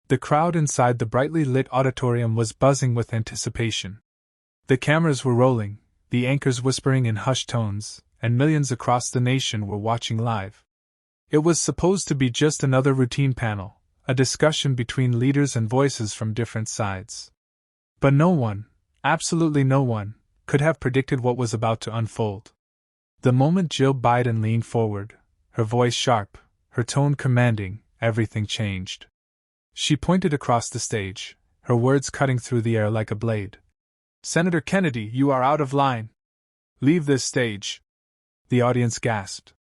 The crowd inside the brightly lit auditorium was buzzing with anticipation. The cameras were rolling, the anchors whispering in hushed tones, and millions across the nation were watching live. It was supposed to be just another routine panel, a discussion between leaders and voices from different sides. But no one, absolutely no one, could have predicted what was about to unfold. The moment Jill Biden leaned forward, her voice sharp, her tone commanding, everything changed. She pointed across the stage, her words cutting through the air like a blade. "Senator Kennedy, you are out of line. Leave this stage." The audience gasped.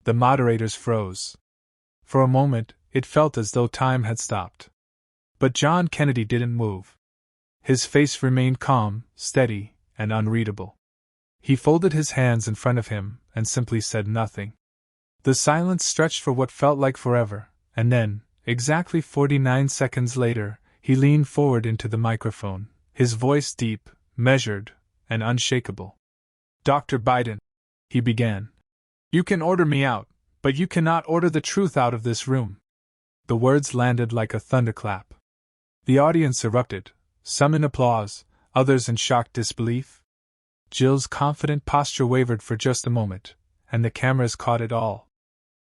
The moderators froze. For a moment, it felt as though time had stopped. But John Kennedy didn't move. His face remained calm, steady, and unreadable. He folded his hands in front of him and simply said nothing. The silence stretched for what felt like forever, and then, exactly 49 seconds later, he leaned forward into the microphone, his voice deep, measured, and unshakable. "Dr. Biden," he began, "you can order me out, but you cannot order the truth out of this room." The words landed like a thunderclap. The audience erupted, some in applause, others in shocked disbelief. Jill's confident posture wavered for just a moment, and the cameras caught it all.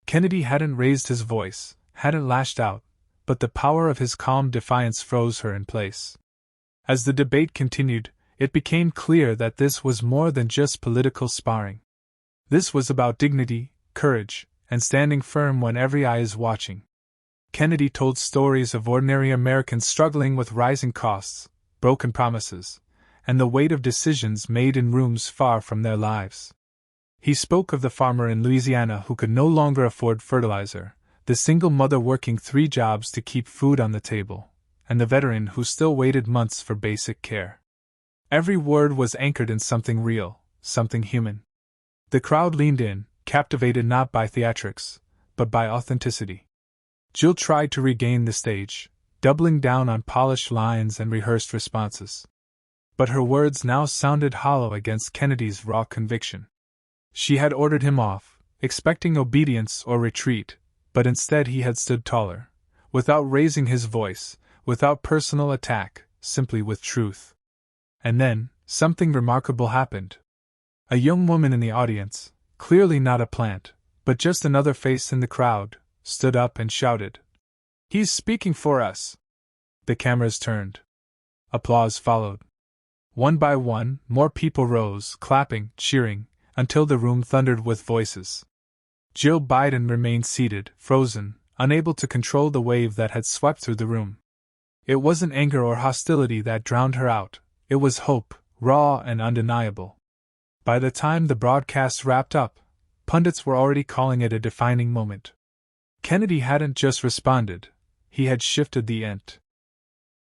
Kennedy hadn't raised his voice, hadn't lashed out, but the power of his calm defiance froze her in place. As the debate continued, it became clear that this was more than just political sparring. This was about dignity, courage, and standing firm when every eye is watching. Kennedy told stories of ordinary Americans struggling with rising costs, broken promises, and the weight of decisions made in rooms far from their lives. He spoke of the farmer in Louisiana who could no longer afford fertilizer, the single mother working 3 jobs to keep food on the table, and the veteran who still waited months for basic care. Every word was anchored in something real, something human. The crowd leaned in, captivated not by theatrics, but by authenticity. Jill tried to regain the stage, doubling down on polished lines and rehearsed responses. But her words now sounded hollow against Kennedy's raw conviction. She had ordered him off, expecting obedience or retreat, but instead he had stood taller, without raising his voice, without personal attack, simply with truth. And then, something remarkable happened. A young woman in the audience, clearly not a plant, but just another face in the crowd, stood up and shouted, "He's speaking for us!" The cameras turned. Applause followed. One by one, more people rose, clapping, cheering, until the room thundered with voices. Jill Biden remained seated, frozen, unable to control the wave that had swept through the room. It wasn't anger or hostility that drowned her out, it was hope, raw and undeniable. By the time the broadcast wrapped up, pundits were already calling it a defining moment. Kennedy hadn't just responded, he had shifted the ent.